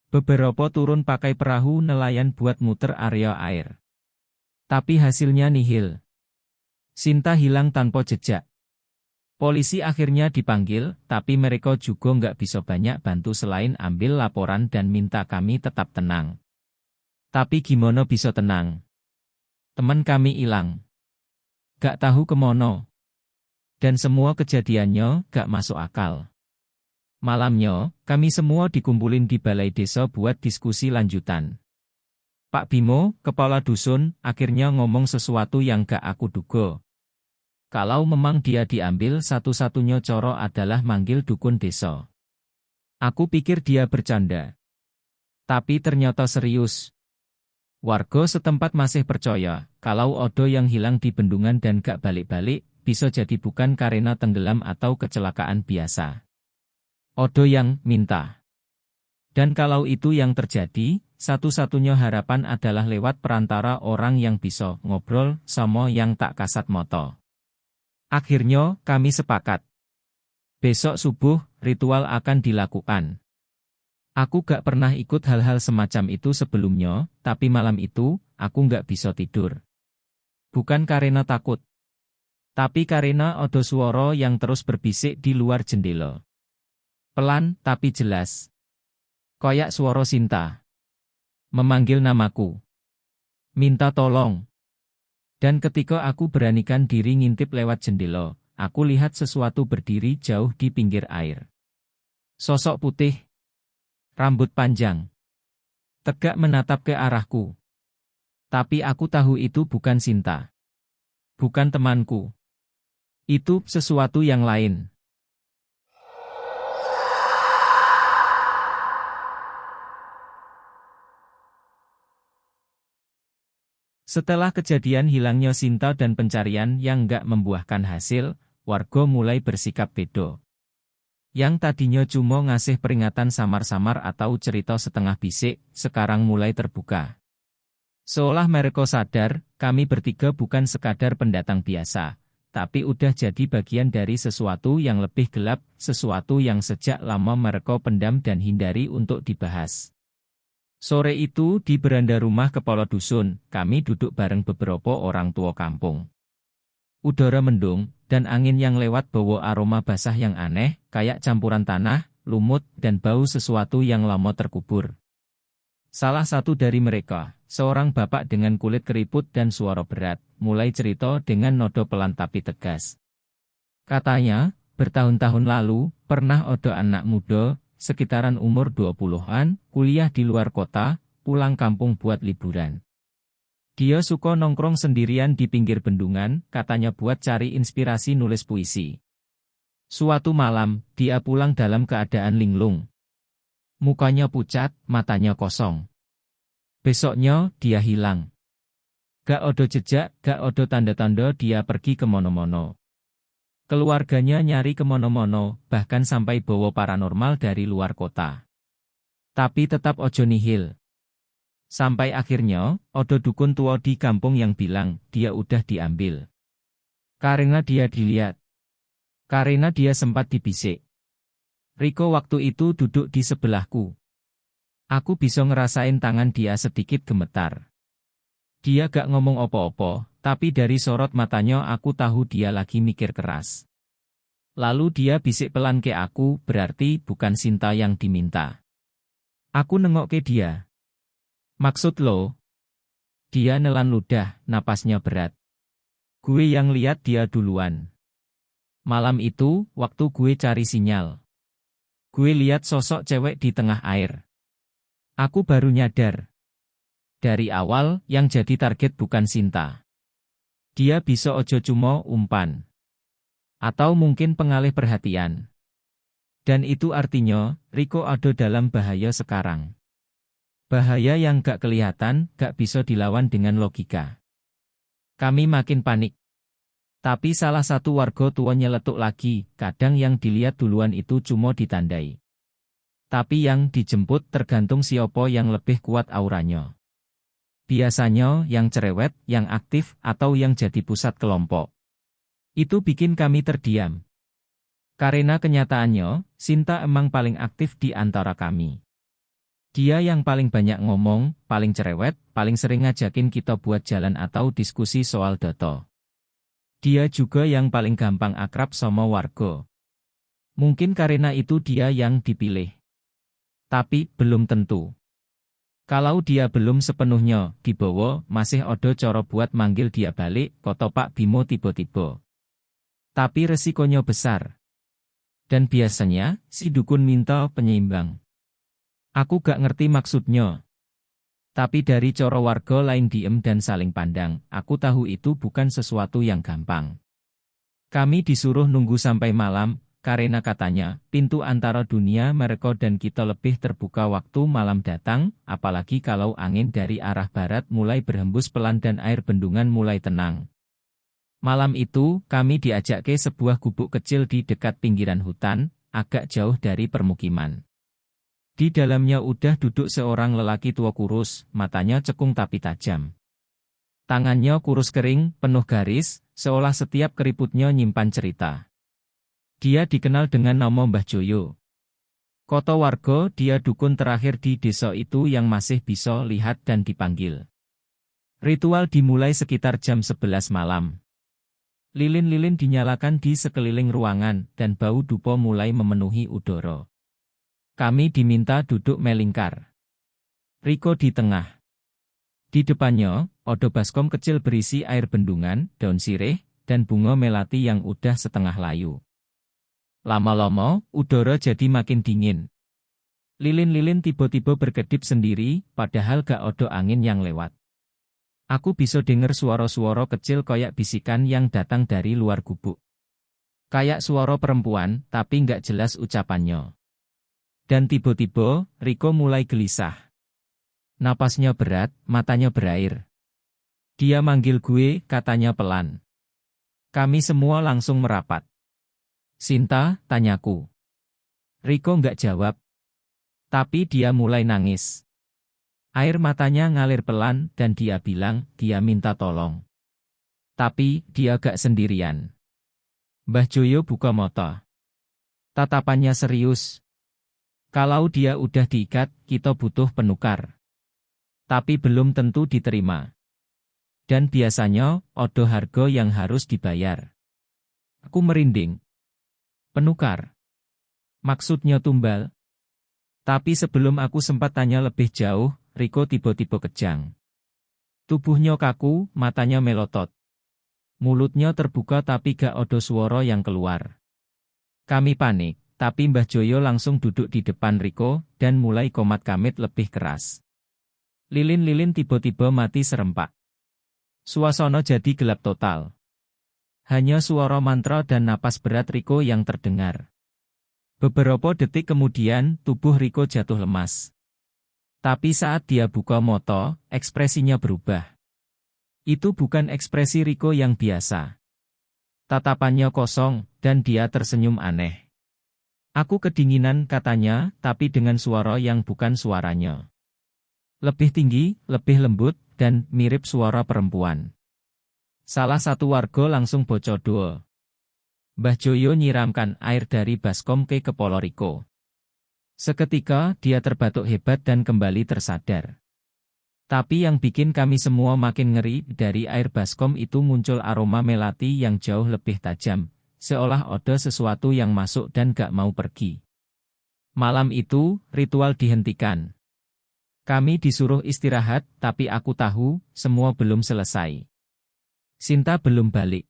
Beberapa turun pakai perahu nelayan buat muter area air. Tapi hasilnya nihil. Sinta hilang tanpa jejak. Polisi akhirnya dipanggil, tapi mereka juga nggak bisa banyak bantu selain ambil laporan dan minta kami tetap tenang. Tapi gimana bisa tenang? Teman kami hilang. Gak tahu kemana. Dan semua kejadiannya gak masuk akal. Malamnya, kami semua dikumpulin di balai desa buat diskusi lanjutan. Pak Bimo, kepala dusun, akhirnya ngomong sesuatu yang gak aku duga. Kalau memang dia diambil, satu-satunya cara adalah manggil dukun desa. Aku pikir dia bercanda. Tapi ternyata serius. Warga setempat masih percaya, kalau ada yang hilang di bendungan dan gak balik-balik, bisa jadi bukan karena tenggelam atau kecelakaan biasa. Ada yang minta. Dan kalau itu yang terjadi, satu-satunya harapan adalah lewat perantara orang yang bisa ngobrol sama yang tak kasat mata. Akhirnya, kami sepakat. Besok subuh, ritual akan dilakukan. Aku gak pernah ikut hal-hal semacam itu sebelumnya, tapi malam itu, aku gak bisa tidur. Bukan karena takut. Tapi karena ada suara yang terus berbisik di luar jendela. Pelan, tapi jelas. Kayak suara Sinta. Memanggil namaku. Minta tolong. Dan ketika aku beranikan diri ngintip lewat jendela, aku lihat sesuatu berdiri jauh di pinggir air. Sosok putih. Rambut panjang. Tegak menatap ke arahku. Tapi aku tahu itu bukan Sinta. Bukan temanku. Itu sesuatu yang lain. Setelah kejadian hilangnya Sinta dan pencarian yang nggak membuahkan hasil, warga mulai bersikap beda. Yang tadinya cuma ngasih peringatan samar-samar atau cerita setengah bisik, sekarang mulai terbuka. Seolah mereka sadar, kami bertiga bukan sekadar pendatang biasa, tapi udah jadi bagian dari sesuatu yang lebih gelap, sesuatu yang sejak lama mereka pendam dan hindari untuk dibahas. Sore itu di beranda rumah kepala dusun, kami duduk bareng beberapa orang tua kampung. Udara mendung, dan angin yang lewat bawa aroma basah yang aneh, kayak campuran tanah, lumut, dan bau sesuatu yang lama terkubur. Salah satu dari mereka, seorang bapak dengan kulit keriput dan suara berat, mulai cerita dengan nada pelan tapi tegas. Katanya, bertahun-tahun lalu, pernah ada anak muda, sekitaran umur 20-an, kuliah di luar kota, pulang kampung buat liburan. Dia suka nongkrong sendirian di pinggir bendungan, katanya buat cari inspirasi nulis puisi. Suatu malam, dia pulang dalam keadaan linglung. Mukanya pucat, matanya kosong. Besoknya, dia hilang. Gak ada jejak, gak ada tanda-tanda dia pergi ke mono-mono. Keluarganya nyari ke mono-mono, bahkan sampai bawa paranormal dari luar kota. Tapi tetap ojo nihil. Sampai akhirnya, ada dukun tua di kampung yang bilang, dia udah diambil. Karena dia dilihat. Karena dia sempat dibisik. Riko waktu itu duduk di sebelahku. Aku bisa ngerasain tangan dia sedikit gemetar. Dia gak ngomong opo-opo, tapi dari sorot matanya aku tahu dia lagi mikir keras. Lalu dia bisik pelan ke aku, berarti bukan Sinta yang diminta. Aku nengok ke dia. Maksud lo? Dia nelan ludah, napasnya berat. Gue yang lihat dia duluan. Malam itu, waktu gue cari sinyal. Gue lihat sosok cewek di tengah air. Aku baru nyadar. Dari awal, yang jadi target bukan Sinta. Dia bisa ojo cuma umpan. Atau mungkin pengalih perhatian. Dan itu artinya, Riko ada dalam bahaya sekarang. Bahaya yang gak kelihatan, gak bisa dilawan dengan logika. Kami makin panik. Tapi salah satu warga tua nyeletuk lagi, kadang yang dilihat duluan itu cuma ditandai. Tapi yang dijemput tergantung siapa yang lebih kuat auranya. Biasanya yang cerewet, yang aktif, atau yang jadi pusat kelompok. Itu bikin kami terdiam. Karena kenyataannya, Sinta emang paling aktif di antara kami. Dia yang paling banyak ngomong, paling cerewet, paling sering ngajakin kita buat jalan atau diskusi soal data. Dia juga yang paling gampang akrab sama warga. Mungkin karena itu dia yang dipilih. Tapi, belum tentu. Kalau dia belum sepenuhnya dibawa, masih ada cara buat manggil dia balik, kata Pak Bimo tiba-tiba. Tapi resikonya besar. Dan biasanya, si dukun minta penyeimbang. Aku gak ngerti maksudnya. Tapi dari cara warga lain diem dan saling pandang, aku tahu itu bukan sesuatu yang gampang. Kami disuruh nunggu sampai malam, karena katanya, pintu antara dunia mereka dan kita lebih terbuka waktu malam datang, apalagi kalau angin dari arah barat mulai berhembus pelan dan air bendungan mulai tenang. Malam itu, kami diajak ke sebuah gubuk kecil di dekat pinggiran hutan, agak jauh dari permukiman. Di dalamnya udah duduk seorang lelaki tua kurus, matanya cekung tapi tajam. Tangannya kurus kering, penuh garis, seolah setiap keriputnya nyimpan cerita. Dia dikenal dengan nama Mbah Joyo. Kota warga, dia dukun terakhir di desa itu yang masih bisa lihat dan dipanggil. Ritual dimulai sekitar jam 11 malam. Lilin-lilin dinyalakan di sekeliling ruangan, dan bau dupa mulai memenuhi udara. Kami diminta duduk melingkar. Riko di tengah. Di depannya, ada baskom kecil berisi air bendungan, daun sirih, dan bunga melati yang udah setengah layu. Lama-lama, udara jadi makin dingin. Lilin-lilin tiba-tiba berkedip sendiri, padahal gak ada angin yang lewat. Aku bisa dengar suara-suara kecil kayak bisikan yang datang dari luar gubuk. Kayak suara perempuan, tapi gak jelas ucapannya. Dan tiba-tiba, Riko mulai gelisah. Napasnya berat, matanya berair. Dia manggil gue, katanya pelan. Kami semua langsung merapat. Sinta, tanyaku. Riko nggak jawab. Tapi dia mulai nangis. Air matanya ngalir pelan dan dia bilang, dia minta tolong. Tapi, dia gak sendirian. Mbah Joyo buka mata. Tatapannya serius. Kalau dia udah diikat, kita butuh penukar. Tapi belum tentu diterima. Dan biasanya, ada harga yang harus dibayar. Aku merinding. Penukar. Maksudnya tumbal. Tapi sebelum aku sempat tanya lebih jauh, Riko tiba-tiba kejang. Tubuhnya kaku, matanya melotot. Mulutnya terbuka tapi gak ada suara yang keluar. Kami panik, tapi Mbah Joyo langsung duduk di depan Riko dan mulai komat kamit lebih keras. Lilin-lilin tiba-tiba mati serempak. Suasana jadi gelap total. Hanya suara mantra dan napas berat Riko yang terdengar. Beberapa detik kemudian, tubuh Riko jatuh lemas. Tapi saat dia buka mata, ekspresinya berubah. Itu bukan ekspresi Riko yang biasa. Tatapannya kosong, dan dia tersenyum aneh. Aku kedinginan katanya, tapi dengan suara yang bukan suaranya. Lebih tinggi, lebih lembut, dan mirip suara perempuan. Salah satu warga langsung bocor doa. Mbah Joyo nyiramkan air dari baskom ke kepala Riko. Seketika, dia terbatuk hebat dan kembali tersadar. Tapi yang bikin kami semua makin ngeri, dari air baskom itu muncul aroma melati yang jauh lebih tajam, seolah ada sesuatu yang masuk dan gak mau pergi. Malam itu, ritual dihentikan. Kami disuruh istirahat, tapi aku tahu, semua belum selesai. Sinta belum balik.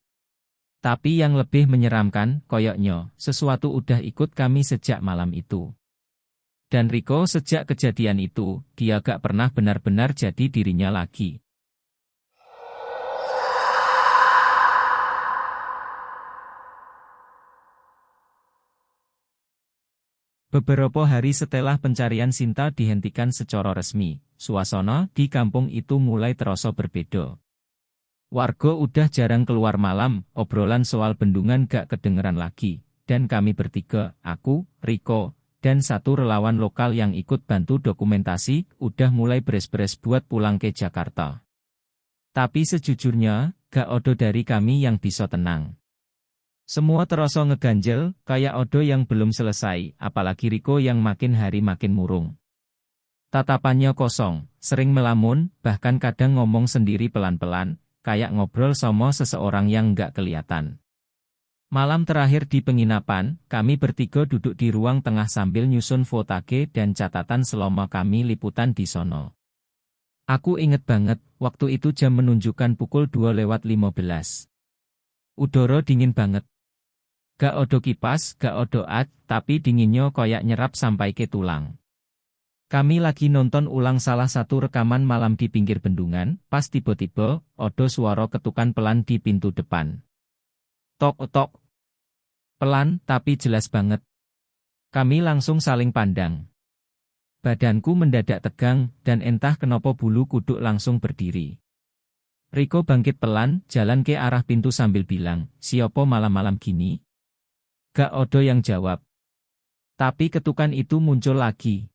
Tapi yang lebih menyeramkan, koyoknya, sesuatu udah ikut kami sejak malam itu. Dan Riko sejak kejadian itu, dia gak pernah benar-benar jadi dirinya lagi. Beberapa hari setelah pencarian Sinta dihentikan secara resmi, suasana di kampung itu mulai terasa berbeda. Warga udah jarang keluar malam, obrolan soal bendungan gak kedengeran lagi, dan kami bertiga, aku, Riko, dan satu relawan lokal yang ikut bantu dokumentasi, udah mulai beres-beres buat pulang ke Jakarta. Tapi sejujurnya, gak ada dari kami yang bisa tenang. Semua terasa ngeganjel, kayak ada yang belum selesai, apalagi Riko yang makin hari makin murung. Tatapannya kosong, sering melamun, bahkan kadang ngomong sendiri pelan-pelan, kayak ngobrol sama seseorang yang gak kelihatan. Malam terakhir di penginapan, kami bertiga duduk di ruang tengah sambil nyusun fotage dan catatan selama kami liputan di sono. Aku inget banget, waktu itu jam menunjukkan pukul 2:15. Udara dingin banget. Gak ada kipas, gak ada ad, tapi dinginnya koyak nyerap sampai ke tulang. Kami lagi nonton ulang salah satu rekaman malam di pinggir bendungan, pas tiba-tiba, ada suara ketukan pelan di pintu depan. Tok-tok. Pelan, tapi jelas banget. Kami langsung saling pandang. Badanku mendadak tegang, dan entah kenapa bulu kuduk langsung berdiri. Riko bangkit pelan, jalan ke arah pintu sambil bilang, "Siapa malam-malam gini?" Gak ada yang jawab. Tapi ketukan itu muncul lagi.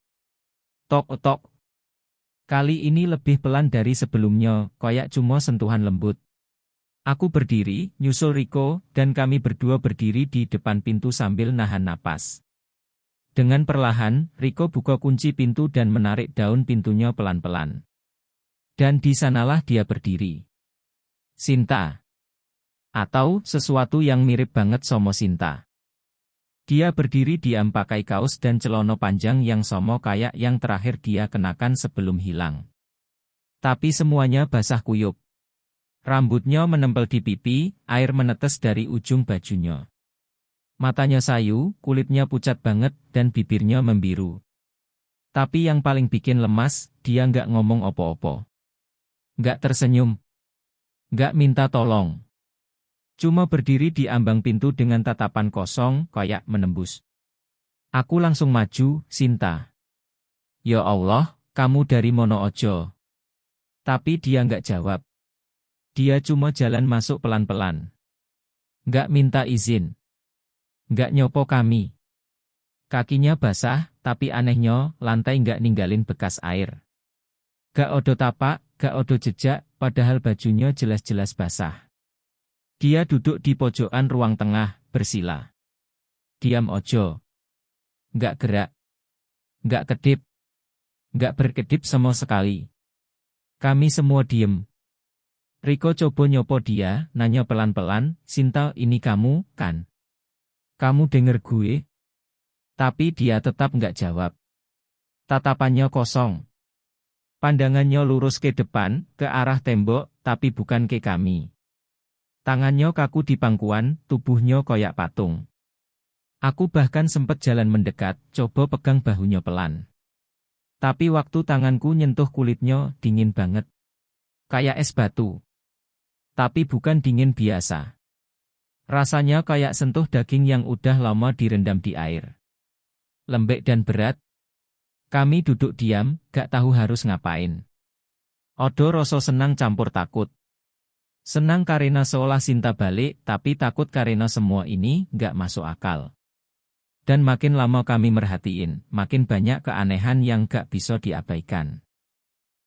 Tok-tok. Kali ini lebih pelan dari sebelumnya, kayak cuma sentuhan lembut. Aku berdiri, nyusul Riko, dan kami berdua berdiri di depan pintu sambil nahan napas. Dengan perlahan, Riko buka kunci pintu dan menarik daun pintunya pelan-pelan. Dan di sanalah dia berdiri. Sinta. Atau sesuatu yang mirip banget sama Sinta. Dia berdiri diam pakai kaos dan celana panjang yang sama kayak yang terakhir dia kenakan sebelum hilang. Tapi semuanya basah kuyup. Rambutnya menempel di pipi, air menetes dari ujung bajunya. Matanya sayu, kulitnya pucat banget, dan bibirnya membiru. Tapi yang paling bikin lemas, dia nggak ngomong opo-opo. Nggak tersenyum. Nggak minta tolong. Cuma berdiri di ambang pintu dengan tatapan kosong, kayak menembus. Aku langsung maju, "Sinta." "Ya Allah, kamu dari mono ojo?" Tapi dia nggak jawab. Dia cuma jalan masuk pelan-pelan. Nggak minta izin. Nggak nyopo kami. Kakinya basah, tapi anehnya, lantai nggak ninggalin bekas air. Gak ada tapak, gak ada jejak, padahal bajunya jelas-jelas basah. Dia duduk di pojokan ruang tengah, bersila. Diam ojo. Nggak gerak. Nggak kedip. Nggak berkedip sama sekali. Kami semua diem. Riko coba nyopo dia, nanya pelan-pelan, Sinta ini kamu, kan? Kamu denger gue? Tapi dia tetap nggak jawab. Tatapannya kosong. Pandangannya lurus ke depan, ke arah tembok, tapi bukan ke kami. Tangannya kaku di pangkuan, tubuhnya koyak patung. Aku bahkan sempat jalan mendekat, coba pegang bahunya pelan. Tapi waktu tanganku nyentuh kulitnya, dingin banget. Kayak es batu. Tapi bukan dingin biasa. Rasanya kayak sentuh daging yang udah lama direndam di air. Lembek dan berat. Kami duduk diam, gak tahu harus ngapain. Odo rasa senang campur takut. Senang karena seolah Sinta balik, tapi takut karena semua ini gak masuk akal. Dan makin lama kami merhatiin, makin banyak keanehan yang gak bisa diabaikan.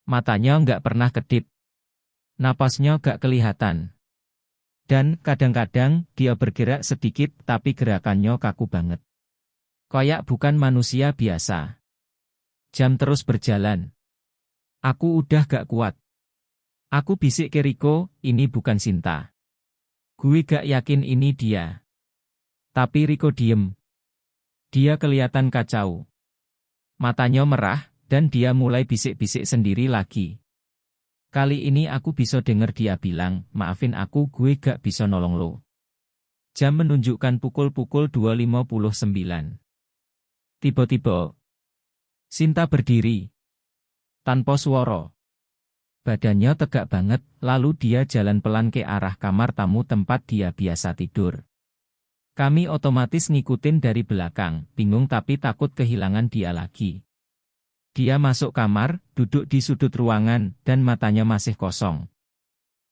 Matanya gak pernah kedip. Napasnya gak kelihatan. Dan kadang-kadang dia bergerak sedikit tapi gerakannya kaku banget. Kayak bukan manusia biasa. Jam terus berjalan. Aku udah gak kuat. Aku bisik ke Riko, ini bukan Sinta. Gue gak yakin ini dia. Tapi Riko diem. Dia kelihatan kacau. Matanya merah, dan dia mulai bisik-bisik sendiri lagi. Kali ini aku bisa denger dia bilang, maafin aku gue gak bisa nolong lo. Jam menunjukkan pukul 2.59. Tiba-tiba, Sinta berdiri. Tanpa suara. Badannya tegak banget, lalu dia jalan pelan ke arah kamar tamu tempat dia biasa tidur. Kami otomatis ngikutin dari belakang, bingung tapi takut kehilangan dia lagi. Dia masuk kamar, duduk di sudut ruangan, dan matanya masih kosong.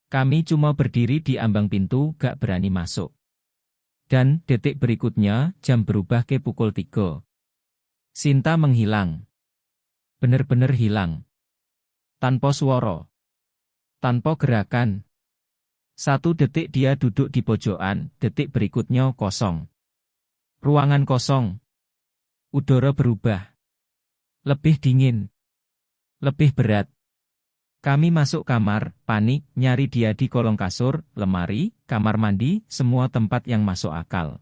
Kami cuma berdiri di ambang pintu, gak berani masuk. Dan detik berikutnya, jam berubah ke pukul 3. Sinta menghilang. Bener-bener hilang. Tanpa suara. Tanpa gerakan. 1 detik dia duduk di pojokan, detik berikutnya kosong. Ruangan kosong. Udara berubah. Lebih dingin. Lebih berat. Kami masuk kamar, panik, nyari dia di kolong kasur, lemari, kamar mandi, semua tempat yang masuk akal.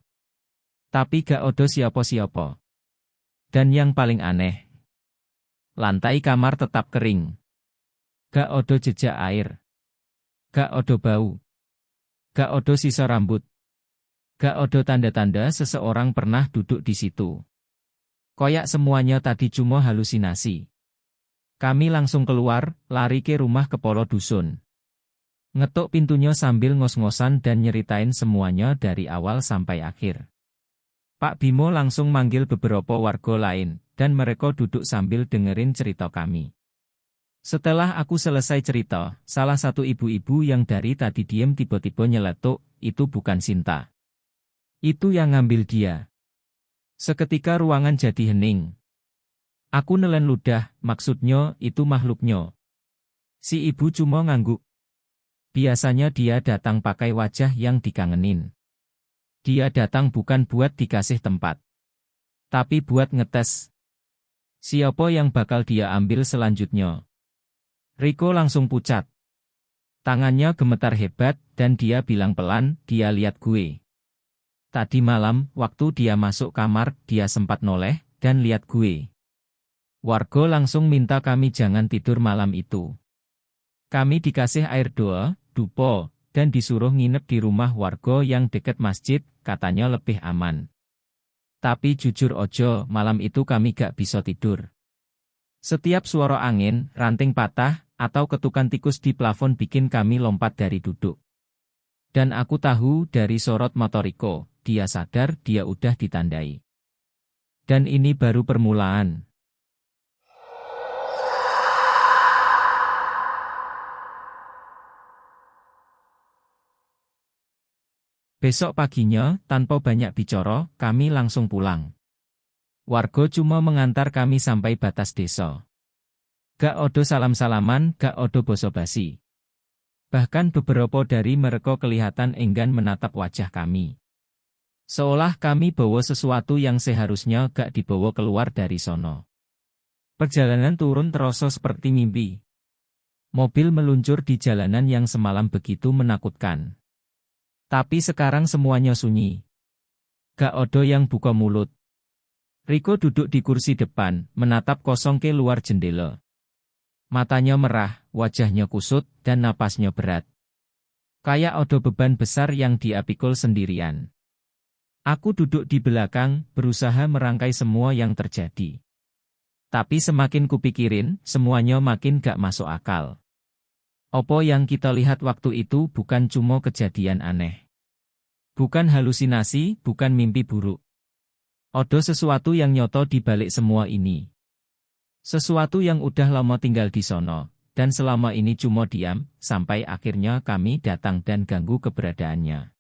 Tapi gak ada siapa-siapa. Dan yang paling aneh, lantai kamar tetap kering. Gak ada jejak air. Gak ada bau. Gak ada sisa rambut. Gak ada tanda-tanda seseorang pernah duduk di situ. Koyak semuanya tadi cuma halusinasi. Kami langsung keluar, lari ke rumah kepala dusun. Ngetuk pintunya sambil ngos-ngosan dan nyeritain semuanya dari awal sampai akhir. Pak Bimo langsung manggil beberapa warga lain, dan mereka duduk sambil dengerin cerita kami. Setelah aku selesai cerita, salah satu ibu-ibu yang dari tadi diem tiba-tiba nyeletuk, itu bukan Sinta. Itu yang ngambil dia. Seketika ruangan jadi hening. Aku nelen ludah, maksudnya itu makhluknya. Si ibu cuma ngangguk. Biasanya dia datang pakai wajah yang dikangenin. Dia datang bukan buat dikasih tempat. Tapi buat ngetes. Siapa yang bakal dia ambil selanjutnya? Riko langsung pucat. Tangannya gemetar hebat, dan dia bilang pelan, dia lihat gue. Tadi malam, waktu dia masuk kamar, dia sempat noleh, dan lihat gue. Warga langsung minta kami jangan tidur malam itu. Kami dikasih air doa, dupo, dan disuruh nginep di rumah warga yang deket masjid, katanya lebih aman. Tapi jujur ojo, malam itu kami gak bisa tidur. Setiap suara angin, ranting patah, atau ketukan tikus di plafon bikin kami lompat dari duduk. Dan aku tahu dari sorot mata Riko, dia sadar dia udah ditandai. Dan ini baru permulaan. Besok paginya, tanpa banyak bicara, kami langsung pulang. Warga cuma mengantar kami sampai batas desa. Gak odo salam-salaman, gak odo basa-basi. Bahkan beberapa dari mereka kelihatan enggan menatap wajah kami. Seolah kami bawa sesuatu yang seharusnya gak dibawa keluar dari sono. Perjalanan turun terasa seperti mimpi. Mobil meluncur di jalanan yang semalam begitu menakutkan. Tapi sekarang semuanya sunyi. Gak ada yang buka mulut. Riko duduk di kursi depan, menatap kosong ke luar jendela. Matanya merah, wajahnya kusut, dan napasnya berat. Kayak ada beban besar yang dia pikul sendirian. Aku duduk di belakang, berusaha merangkai semua yang terjadi. Tapi semakin kupikirin, semuanya makin gak masuk akal. Apa yang kita lihat waktu itu bukan cuma kejadian aneh. Bukan halusinasi, bukan mimpi buruk. Ada sesuatu yang nyoto di balik semua ini. Sesuatu yang udah lama tinggal di sono, dan selama ini cuma diam, sampai akhirnya kami datang dan ganggu keberadaannya.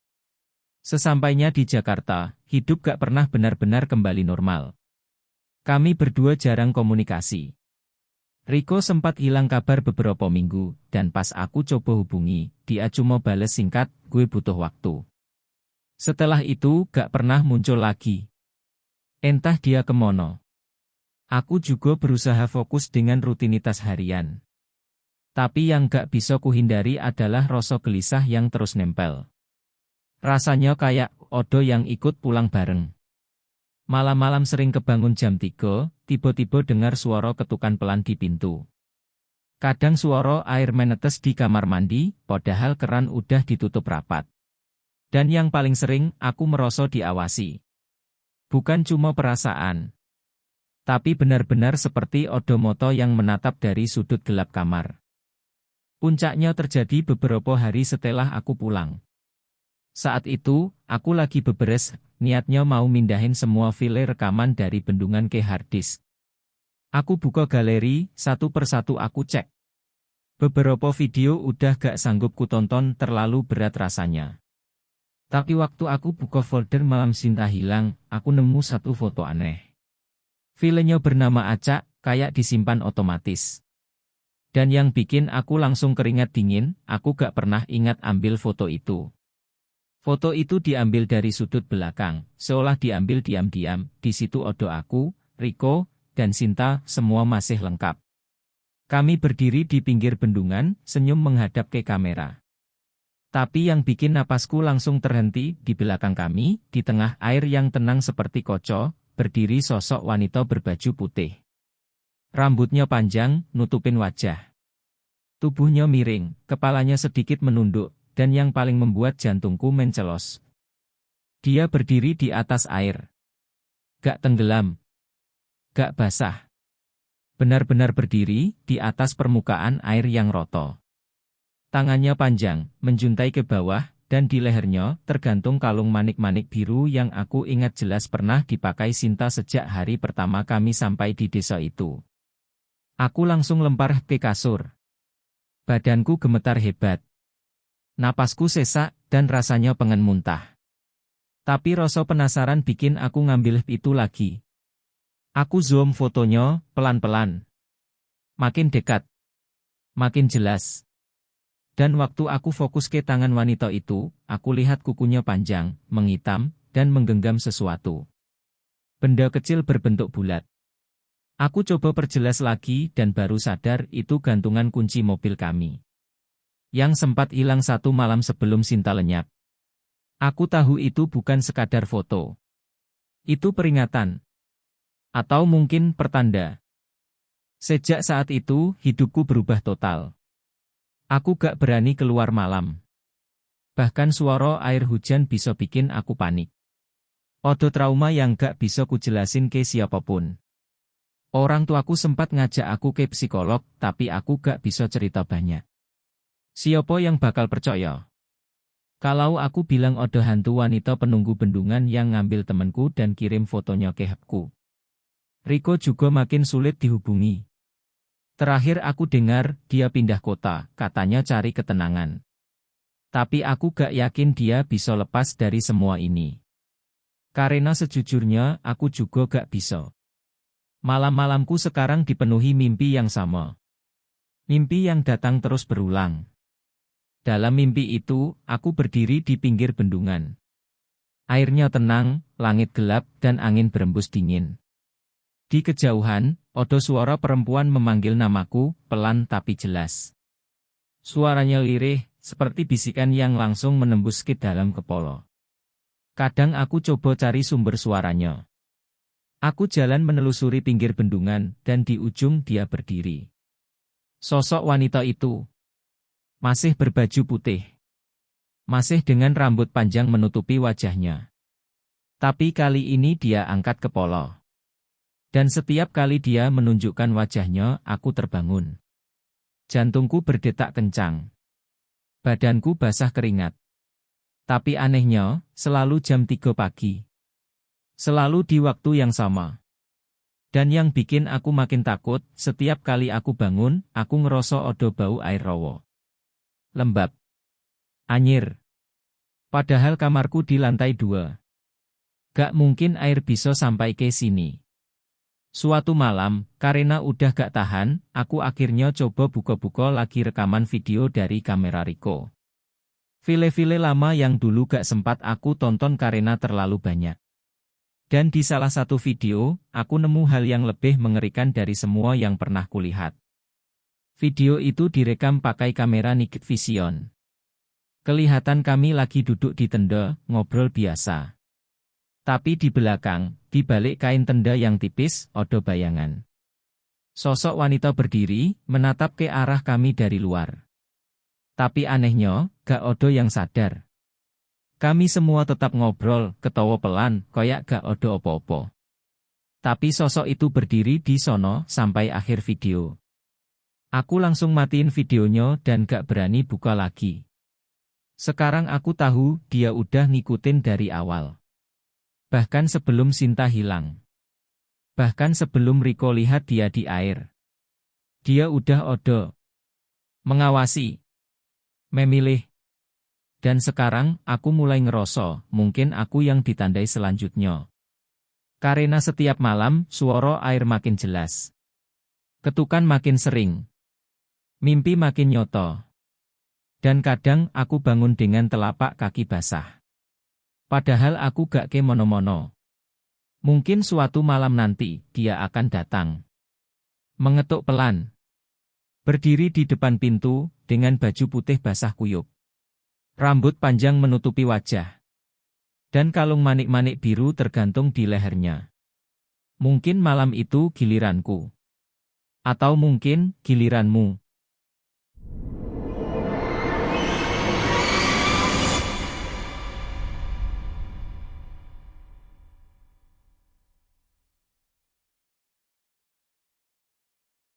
Sesampainya di Jakarta, hidup gak pernah benar-benar kembali normal. Kami berdua jarang komunikasi. Riko sempat hilang kabar beberapa minggu, dan pas aku coba hubungi, dia cuma bales singkat, gue butuh waktu. Setelah itu gak pernah muncul lagi. Entah dia kemono. Aku juga berusaha fokus dengan rutinitas harian. Tapi yang gak bisa kuhindari adalah rasa gelisah yang terus nempel. Rasanya kayak odo yang ikut pulang bareng. Malam-malam sering kebangun jam 3, tiba-tiba dengar suara ketukan pelan di pintu. Kadang suara air menetes di kamar mandi, padahal keran udah ditutup rapat. Dan yang paling sering, aku merasa diawasi. Bukan cuma perasaan. Tapi benar-benar seperti odomoto yang menatap dari sudut gelap kamar. Puncaknya terjadi beberapa hari setelah aku pulang. Saat itu, aku lagi beberes, niatnya mau mindahin semua file rekaman dari bendungan ke hard disk. Aku buka galeri, satu persatu aku cek. Beberapa video udah gak sanggup kutonton, terlalu berat rasanya. Tapi waktu aku buka folder Malam Cinta Hilang, aku nemu satu foto aneh. Filenya bernama Acak, kayak disimpan otomatis. Dan yang bikin aku langsung keringat dingin, aku gak pernah ingat ambil foto itu. Foto itu diambil dari sudut belakang, seolah diambil diam-diam. Di situ ada aku, Riko, dan Sinta, semua masih lengkap. Kami berdiri di pinggir bendungan, senyum menghadap ke kamera. Tapi yang bikin napasku langsung terhenti, di belakang kami, di tengah air yang tenang seperti kaca, berdiri sosok wanita berbaju putih. Rambutnya panjang, nutupin wajah. Tubuhnya miring, kepalanya sedikit menunduk. Dan yang paling membuat jantungku mencelos. Dia berdiri di atas air. Gak tenggelam. Gak basah. Benar-benar berdiri di atas permukaan air yang roto. Tangannya panjang, menjuntai ke bawah, dan di lehernya tergantung kalung manik-manik biru yang aku ingat jelas pernah dipakai Sinta sejak hari pertama kami sampai di desa itu. Aku langsung lempar ke kasur. Badanku gemetar hebat. Napasku sesak, dan rasanya pengen muntah. Tapi rasa penasaran bikin aku ngambil itu lagi. Aku zoom fotonya, pelan-pelan. Makin dekat. Makin jelas. Dan waktu aku fokus ke tangan wanita itu, aku lihat kukunya panjang, menghitam, dan menggenggam sesuatu. Benda kecil berbentuk bulat. Aku coba perjelas lagi dan baru sadar itu gantungan kunci mobil kami. Yang sempat hilang satu malam sebelum Sinta lenyap. Aku tahu itu bukan sekadar foto. Itu peringatan. Atau mungkin pertanda. Sejak saat itu, hidupku berubah total. Aku gak berani keluar malam. Bahkan suara air hujan bisa bikin aku panik. Ada trauma yang gak bisa kujelasin ke siapapun. Orang tuaku sempat ngajak aku ke psikolog, tapi aku gak bisa cerita banyak. Siapa yang bakal percaya? Kalau aku bilang ada hantu wanita penunggu bendungan yang ngambil temanku dan kirim fotonya ke HP-ku. Riko juga makin sulit dihubungi. Terakhir aku dengar, dia pindah kota, katanya cari ketenangan. Tapi aku gak yakin dia bisa lepas dari semua ini. Karena sejujurnya, aku juga gak bisa. Malam-malamku sekarang dipenuhi mimpi yang sama. Mimpi yang datang terus berulang. Dalam mimpi itu, aku berdiri di pinggir bendungan. Airnya tenang, langit gelap, dan angin berembus dingin. Di kejauhan, ada suara perempuan memanggil namaku, pelan tapi jelas. Suaranya lirih, seperti bisikan yang langsung menembus ke dalam kepala. Kadang aku coba cari sumber suaranya. Aku jalan menelusuri pinggir bendungan, dan di ujung dia berdiri. Sosok wanita itu masih berbaju putih. Masih dengan rambut panjang menutupi wajahnya. Tapi kali ini dia angkat kepala. Dan setiap kali dia menunjukkan wajahnya, aku terbangun. Jantungku berdetak kencang. Badanku basah keringat. Tapi anehnya, selalu jam 3 pagi. Selalu di waktu yang sama. Dan yang bikin aku makin takut, setiap kali aku bangun, aku ngerasa ada bau air rawa. Lembab. Anyir. Padahal kamarku di lantai 2. Gak mungkin air bisa sampai ke sini. Suatu malam, karena udah gak tahan, aku akhirnya coba buka-buka lagi rekaman video dari kamera Rico. File-file lama yang dulu gak sempat aku tonton karena terlalu banyak. Dan di salah satu video, aku nemu hal yang lebih mengerikan dari semua yang pernah kulihat. Video itu direkam pakai kamera Night Vision. Kelihatan kami lagi duduk di tenda, ngobrol biasa. Tapi di belakang, di balik kain tenda yang tipis, ada bayangan. Sosok wanita berdiri, menatap ke arah kami dari luar. Tapi anehnya, gak ada yang sadar. Kami semua tetap ngobrol, ketawa pelan, koyak gak ada apa-apa. Tapi sosok itu berdiri di sono sampai akhir video. Aku langsung matiin videonya dan gak berani buka lagi. Sekarang aku tahu dia udah ngikutin dari awal. Bahkan sebelum Sinta hilang. Bahkan sebelum Rico lihat dia di air. Dia udah ada. Mengawasi. Memilih. Dan sekarang, aku mulai ngerasa, mungkin aku yang ditandai selanjutnya. Karena setiap malam, suara air makin jelas. Ketukan makin sering. Mimpi makin nyoto. Dan kadang aku bangun dengan telapak kaki basah. Padahal aku gak ke mono-mono. Mungkin suatu malam nanti, dia akan datang. Mengetuk pelan. Berdiri di depan pintu, dengan baju putih basah kuyup. Rambut panjang menutupi wajah. Dan kalung manik-manik biru tergantung di lehernya. Mungkin malam itu giliranku. Atau mungkin giliranmu.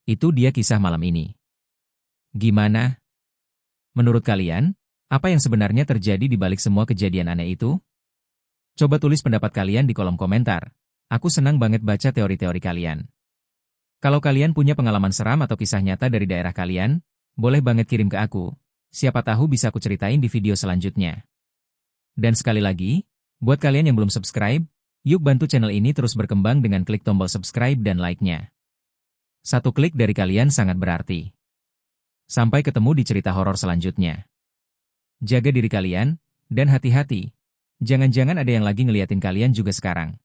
Itu dia kisah malam ini. Gimana? Menurut kalian, apa yang sebenarnya terjadi di balik semua kejadian aneh itu? Coba tulis pendapat kalian di kolom komentar. Aku senang banget baca teori-teori kalian. Kalau kalian punya pengalaman seram atau kisah nyata dari daerah kalian, boleh banget kirim ke aku. Siapa tahu bisa aku ceritain di video selanjutnya. Dan sekali lagi, buat kalian yang belum subscribe, yuk bantu channel ini terus berkembang dengan klik tombol subscribe dan like-nya. Satu klik dari kalian sangat berarti. Sampai ketemu di cerita horor selanjutnya. Jaga diri kalian, dan hati-hati. Jangan-jangan ada yang lagi ngeliatin kalian juga sekarang.